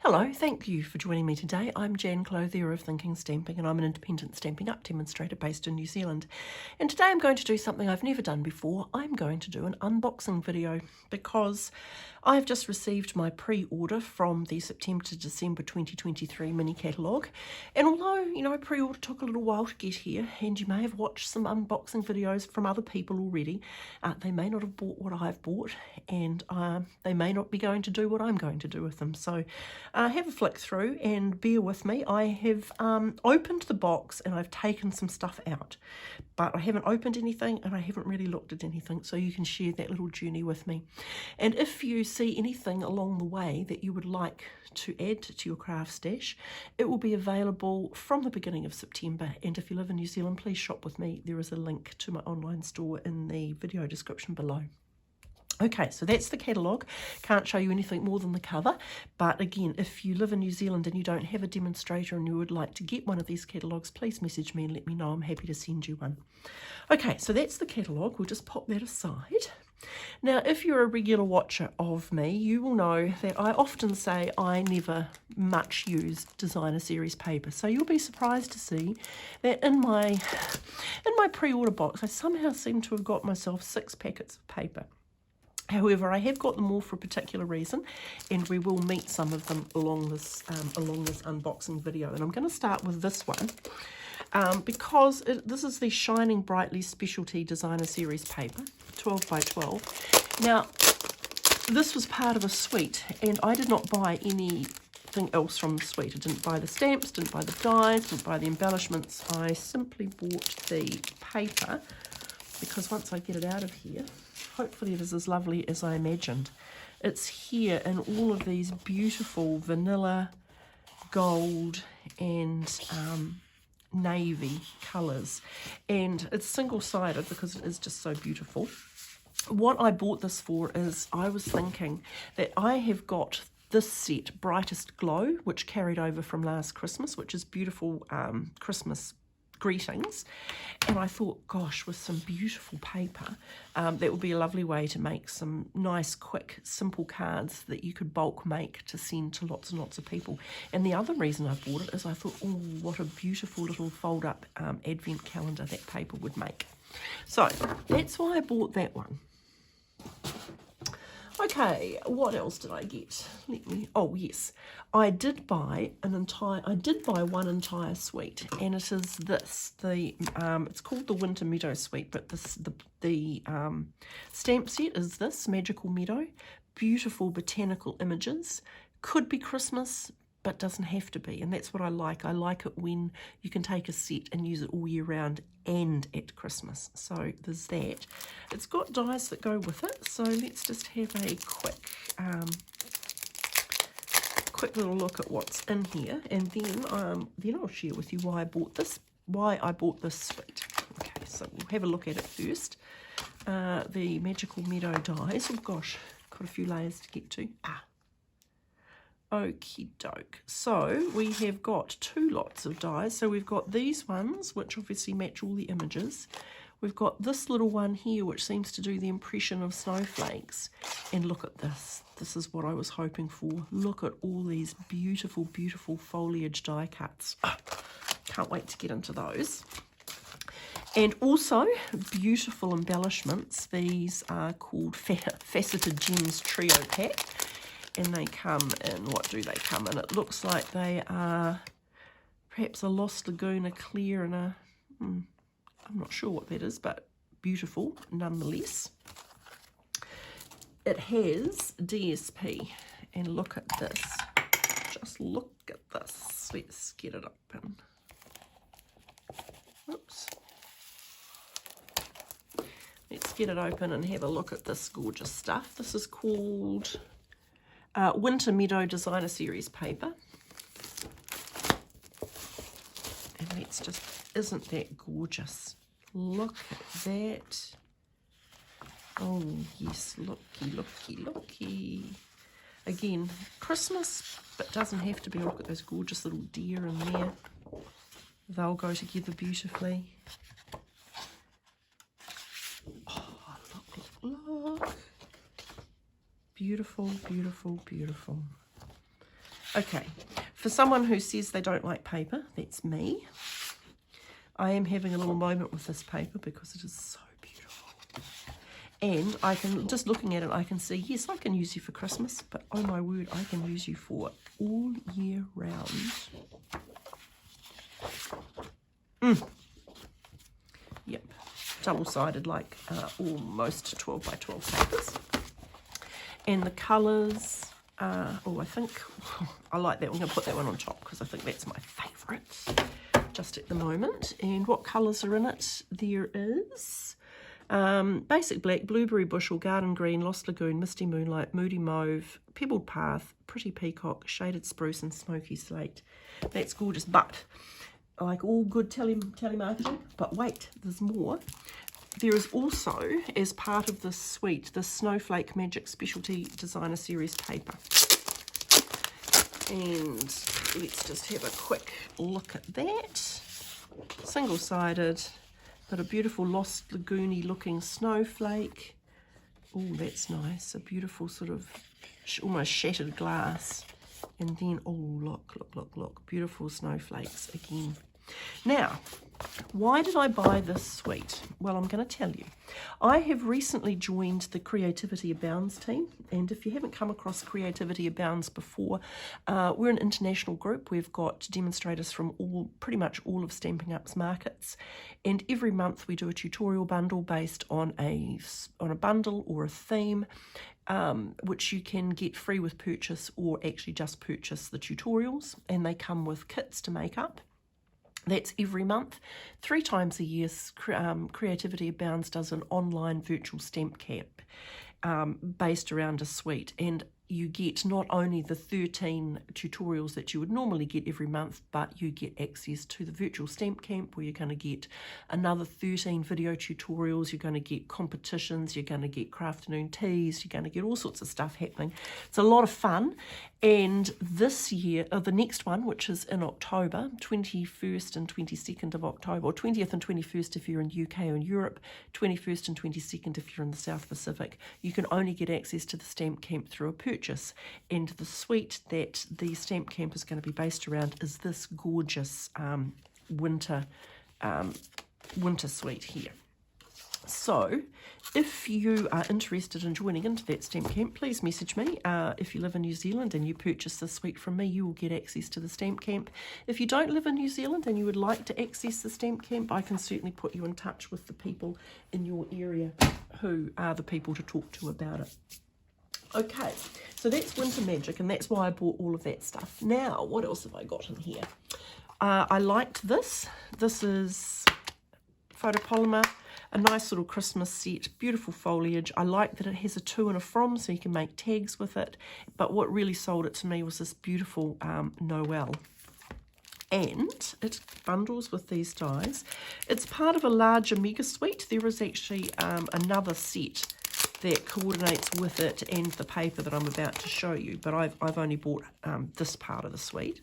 Hello, thank you for joining me today. I'm Jan Clothier of Thinking Stamping and I'm an independent Stampin' Up demonstrator based in New Zealand. And today I'm going to do something I've never done before. I'm going to do an unboxing video because I've just received my pre-order from the September to December 2023 Mini Catalogue. And although, pre-order took a little while to get here, and you may have watched some unboxing videos from other people already, they may not have bought what I've bought, and they may not be going to do what I'm going to do with them. So have a flick through and bear with me. I have opened the box and I've taken some stuff out, but I haven't opened anything and I haven't really looked at anything, so you can share that little journey with me. And if you see anything along the way that you would like to add to your craft stash, it will be available from the beginning of September. And if you live in New Zealand, please shop with me. There is a link to my online store in the video description below. Okay, so that's the catalogue. Can't show you anything more than the cover, but again, if you live in New Zealand and you don't have a demonstrator and you would like to get one of these catalogues, please message me and let me know. I'm happy to send you one. Okay, so that's the catalogue. We'll just pop that aside. Now, if you're a regular watcher of me, you will know that I often say I never much use designer series paper. So you'll be surprised to see that in my pre-order box, I somehow seem to have got myself 6 packets of paper. However, I have got them all for a particular reason, and we will meet some of them along this unboxing video. And I'm going to start with this one because this is the Shining Brightly Specialty Designer Series paper, 12 by 12. Now, this was part of a suite, and I did not buy anything else from the suite. I didn't buy the stamps, didn't buy the dies, didn't buy the embellishments. I simply bought the paper because once I get it out of here, hopefully it is as lovely as I imagined. It's here in all of these beautiful vanilla, gold and navy colours. And it's single-sided because it is just so beautiful. What I bought this for is I was thinking that I have got this set, Brightest Glow, which carried over from last Christmas, which is beautiful Christmas greetings, and I thought, gosh, with some beautiful paper, that would be a lovely way to make some nice, quick, simple cards that you could bulk make to send to lots and lots of people. And the other reason I bought it is I thought, oh, what a beautiful little fold-up advent calendar that paper would make. So that's why I bought that one. Okay, what else did I get? Oh yes, I did buy one entire suite, and it is this. It's called the Winter Meadow suite, but the stamp set is this Magical Meadow. Beautiful botanical images. Could be Christmas, but doesn't have to be, and that's what I like. I like it when you can take a set and use it all year round and at Christmas. So there's that. It's got dies that go with it, so let's just have a quick little look at what's in here, and then I'll share with you why I bought this suite. Okay, so we'll have a look at it first. The Magical Meadow dies. Oh gosh, got a few layers to get to. Okie doke. So we have got 2 lots of dies. So we've got these ones, which obviously match all the images. We've got this little one here, which seems to do the impression of snowflakes. And look at this. This is what I was hoping for. Look at all these beautiful, beautiful foliage die cuts. Oh, can't wait to get into those. And also beautiful embellishments. These are called Faceted Gems Trio Pack. And they come in, what do they come in? It looks like they are perhaps a Lost Lagoon, a clear, and a, I'm not sure what that is, but beautiful nonetheless. It has DSP, and look at this. Just look at this. Let's get it open. Oops. Let's get it open and have a look at this gorgeous stuff. This is called Winter Meadow Designer Series paper. And that's just, isn't that gorgeous? Look at that. Oh yes, looky, looky, looky. Again, Christmas, but doesn't have to be. Look at those gorgeous little deer in there. They'll go together beautifully. Oh, look. Beautiful, beautiful, beautiful. Okay, for someone who says they don't like paper, that's me. I am having a little moment with this paper because it is so beautiful. And I can, just looking at it, I can see, yes, I can use you for Christmas, but oh my word, I can use you for all year round. Yep, double-sided, like almost 12 by 12 papers. And the colours, oh, I think, I like that. I'm going to put that one on top because I think that's my favourite just at the moment. And what colours are in it? There is basic black, blueberry bushel, garden green, lost lagoon, misty moonlight, moody mauve, pebbled path, pretty peacock, shaded spruce and smoky slate. That's gorgeous, but like all good telemarketing, but wait, there's more. There is also, as part of this suite, the Snowflake Magic Specialty Designer Series paper. And let's just have a quick look at that. Single-sided, but a beautiful lost lagoony looking snowflake. Oh, that's nice. A beautiful sort of almost shattered glass. And then, oh, look. Beautiful snowflakes again. Now, why did I buy this suite? Well, I'm going to tell you. I have recently joined the Creativity Abounds team, and if you haven't come across Creativity Abounds before, we're an international group. We've got demonstrators from pretty much all of Stampin' Up's markets, and every month we do a tutorial bundle based on a bundle or a theme, which you can get free with purchase or actually just purchase the tutorials, and they come with kits to make up. That's every month. 3 times a year, Creativity Abounds does an online virtual stamp camp based around a suite. And you get not only the 13 tutorials that you would normally get every month, but you get access to the virtual stamp camp where you're going to get another 13 video tutorials, you're going to get competitions, you're going to get crafternoon teas, you're going to get all sorts of stuff happening. It's a lot of fun. And this year, the next one, which is in October, 21st and 22nd of October, or 20th and 21st if you're in UK or in Europe, 21st and 22nd if you're in the South Pacific, you can only get access to the stamp camp through a purchase. And the suite that the stamp camp is going to be based around is this gorgeous winter suite here. So if you are interested in joining into that stamp camp, please message me. If you live in New Zealand and you purchase this suite from me, you will get access to the stamp camp. If you don't live in New Zealand and you would like to access the stamp camp, I can certainly put you in touch with the people in your area who are the people to talk to about it. Okay, so that's Winter Magic, and that's why I bought all of that stuff. Now, what else have I got in here? I liked this. This is photopolymer, a nice little Christmas set, beautiful foliage. I like that it has a to and a from, so you can make tags with it. But what really sold it to me was this beautiful Noel. And it bundles with these dies. It's part of a larger mega suite. There is actually another set that coordinates with it and the paper that I'm about to show you, but I've only bought this part of the suite.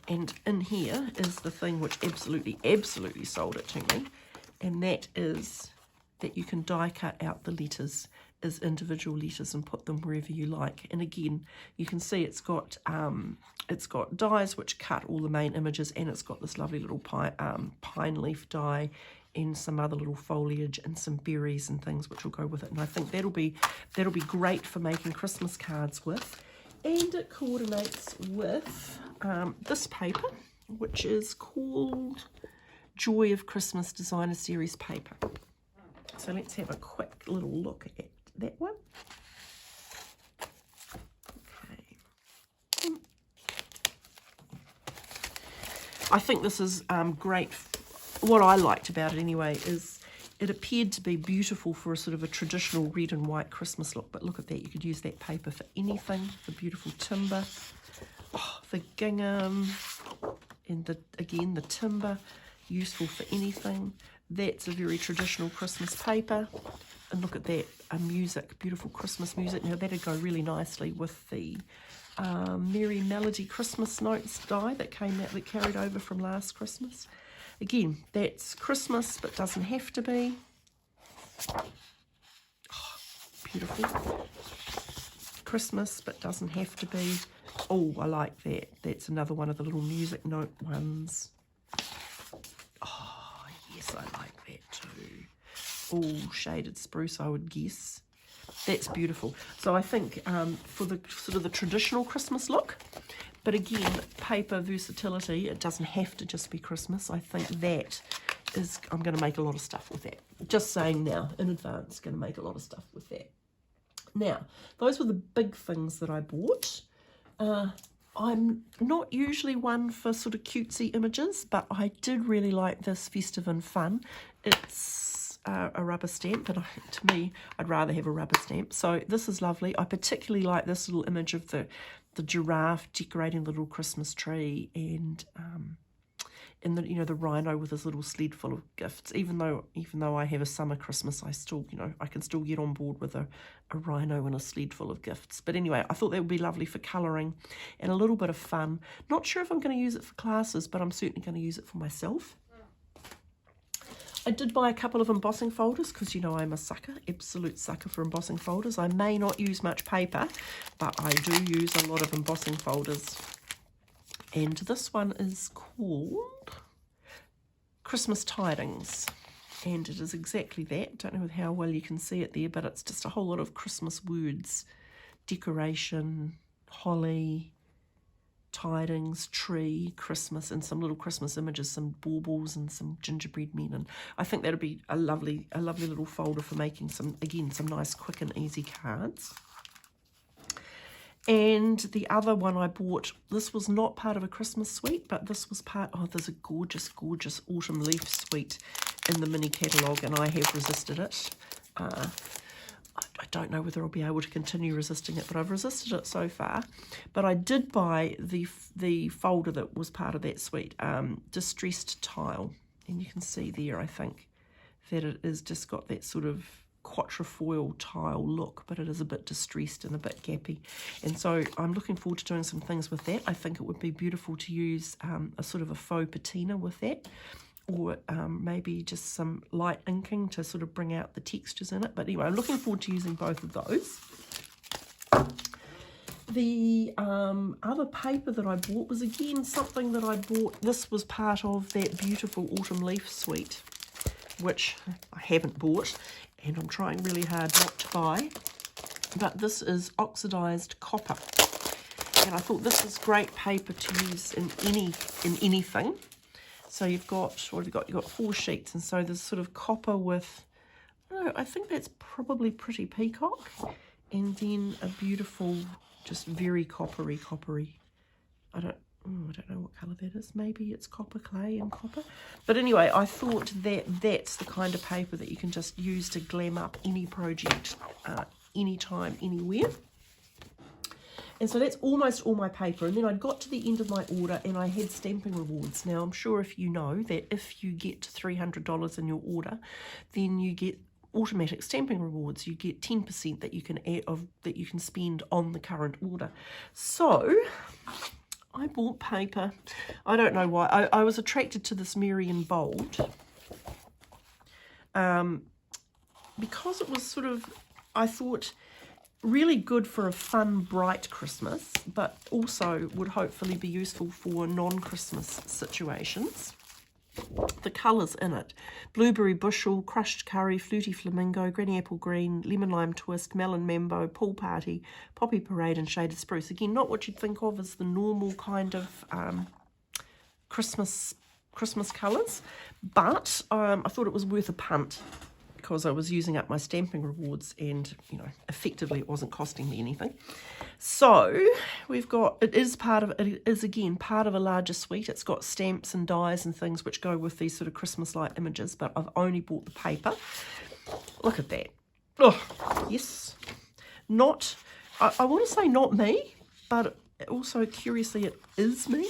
And in here is the thing which absolutely sold it to me, and that is that you can die cut out the letters as individual letters and put them wherever you like. And again, you can see it's got dies which cut all the main images, and it's got this lovely little pine leaf die and some other little foliage and some berries and things which will go with it. And I think that'll be great for making Christmas cards with. And it coordinates with this paper, which is called Joy of Christmas Designer Series paper. So let's have a quick little look at that one. Okay. I think this is great. What I liked about it anyway is it appeared to be beautiful for a sort of a traditional red and white Christmas look, but look at that, you could use that paper for anything. The beautiful timber, the gingham, and again the timber, useful for anything. That's a very traditional Christmas paper, and look at that, music, beautiful Christmas music. Now that'd go really nicely with the Merry Melody Christmas Notes die that came out, that carried over from last Christmas. Again, that's Christmas, but doesn't have to be. Oh, beautiful. Christmas, but doesn't have to be. Oh, I like that. That's another one of the little music note ones. Oh, yes, I like that too. Oh, shaded spruce, I would guess. That's beautiful. So I think for the sort of the traditional Christmas look, but again, paper versatility, it doesn't have to just be Christmas. I think that is, I'm going to make a lot of stuff with that. Just saying now, in advance, going to make a lot of stuff with that. Now, those were the big things that I bought. I'm not usually one for sort of cutesy images, but I did really like this Festive and Fun. It's a rubber stamp, but to me, I'd rather have a rubber stamp. So this is lovely. I particularly like this little image of the giraffe decorating the little Christmas tree, and the the rhino with his little sled full of gifts. Even though I have a summer Christmas, I still I can still get on board with a rhino and a sled full of gifts. But anyway, I thought that would be lovely for colouring and a little bit of fun. Not sure if I'm going to use it for classes, but I'm certainly going to use it for myself. I did buy a couple of embossing folders because I'm a sucker, absolute sucker for embossing folders. I may not use much paper, but I do use a lot of embossing folders. And this one is called Christmas Tidings. And it is exactly that. Don't know how well you can see it there, but it's just a whole lot of Christmas words. Decoration, holly, tidings, tree, Christmas, and some little Christmas images, some baubles and some gingerbread men. And I think that'll be a lovely little folder for making some nice quick and easy cards. And the other one I bought, this was not part of a Christmas suite, but this was part, there's a gorgeous, gorgeous autumn leaf suite in the Mini Catalogue, and I have resisted it. I don't know whether I'll be able to continue resisting it, but I've resisted it so far. But I did buy the folder that was part of that suite, Distressed Tile. And you can see there, I think, that it is just got that sort of quatrefoil tile look, but it is a bit distressed and a bit gappy. And so I'm looking forward to doing some things with that. I think it would be beautiful to use a sort of a faux patina with that, or maybe just some light inking to sort of bring out the textures in it. But anyway, I'm looking forward to using both of those. The other paper that I bought was again something that I bought. This was part of that beautiful autumn leaf suite, which I haven't bought, and I'm trying really hard not to buy. But this is Oxidised Copper, and I thought this is great paper to use in anything. So you've got, what have you got? You've got 4 sheets, and so there's sort of copper with, I think that's probably Pretty Peacock, and then a beautiful, just very coppery. I don't know what colour that is. Maybe it's copper clay and copper. But anyway, I thought that's the kind of paper that you can just use to glam up any project, anytime, anywhere. And so that's almost all my paper. And then I got to the end of my order and I had stamping rewards. Now, I'm sure if you know that if you get to $300 in your order, then you get automatic stamping rewards. You get 10% that you can add that you can spend on the current order. So I bought paper. I don't know why. I was attracted to this Merry and Bold because it was sort of, I thought, really good for a fun, bright Christmas, but also would hopefully be useful for non-Christmas situations. The colours in it: blueberry bushel, crushed curry, fluty flamingo, granny apple green, lemon lime twist, melon mambo, pool party, poppy parade, and shaded spruce. Again, not what you'd think of as the normal kind of Christmas colours, but I thought it was worth a punt because I was using up my stamping rewards, and effectively it wasn't costing me anything. So we've got, it is again part of a larger suite. It's got stamps and dies and things which go with these sort of Christmas light images, but I've only bought the paper. Look at that. Oh yes, not, I want to say not me, but also curiously it is me.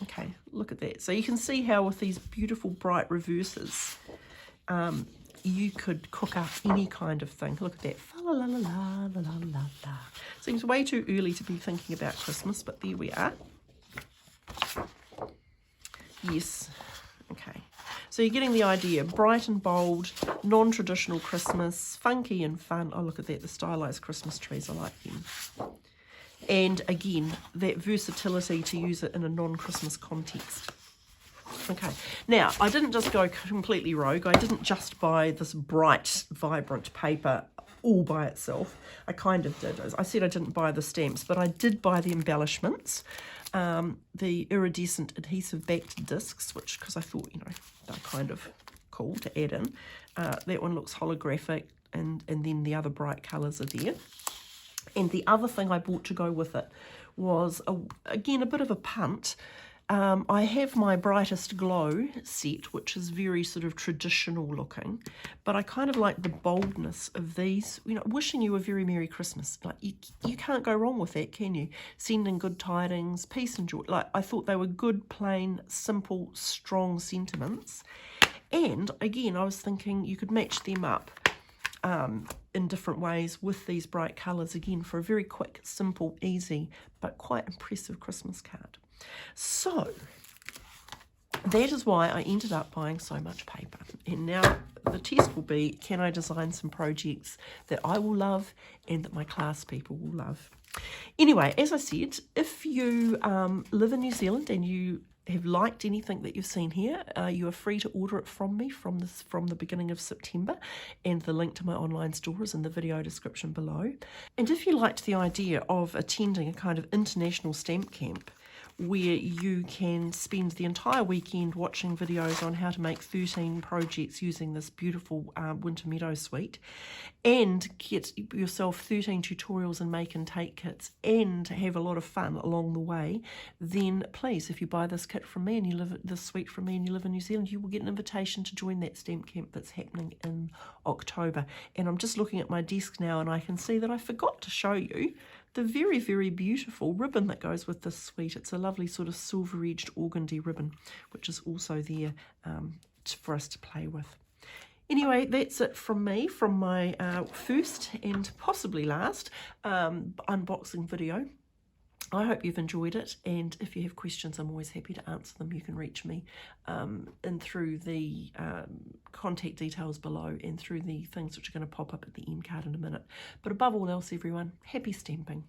Okay, look at that. So you can see how with these beautiful bright reverses, you could cook up any kind of thing. Look at that. Fa-la-la-la-la-la-la-la. Seems way too early to be thinking about Christmas, but there we are. Yes. Okay. So you're getting the idea. Bright and bold, non-traditional Christmas, funky and fun. Oh, look at that. The stylized Christmas trees. I like them. And again, that versatility to use it in a non-Christmas context. Okay, now I didn't just go completely rogue. I didn't just buy this bright, vibrant paper all by itself. I kind of did. I said I didn't buy the stamps, but I did buy the embellishments, the iridescent adhesive backed discs, which, because I thought, you know, they're kind of cool to add in. That one looks holographic, and then the other bright colours are there. And the other thing I bought to go with it was, again, a bit of a punt. I have my Brightest Glow set, which is very sort of traditional looking, but I kind of like the boldness of these. You know, wishing you a very Merry Christmas. Like, you can't go wrong with that, can you? Sending good tidings, peace and joy. Like, I thought they were good, plain, simple, strong sentiments. And again, I was thinking you could match them up in different ways with these bright colours, again, for a very quick, simple, easy, but quite impressive Christmas card. So that is why I ended up buying so much paper. And now the test will be, can I design some projects that I will love and that my class people will love? Anyway, as I said, if you live in New Zealand and you have liked anything that you've seen here, you are free to order it from me from the beginning of September, and the link to my online store is in the video description below. And if you liked the idea of attending a kind of international stamp camp where you can spend the entire weekend watching videos on how to make 13 projects using this beautiful Winter Meadow suite, and get yourself 13 tutorials and make and take kits, and have a lot of fun along the way, then please, if you buy this kit from me and you live this suite from me and you live in New Zealand, you will get an invitation to join that stamp camp that's happening in October. And I'm just looking at my desk now and I can see that I forgot to show you the very, very beautiful ribbon that goes with this suite. It's a lovely sort of silver-edged organdy ribbon, which is also there for us to play with. Anyway, that's it from me, from my first and possibly last unboxing video. I hope you've enjoyed it, and if you have questions, I'm always happy to answer them. You can reach me in through the contact details below and through the things which are going to pop up at the end card in a minute. But above all else, everyone, happy stamping.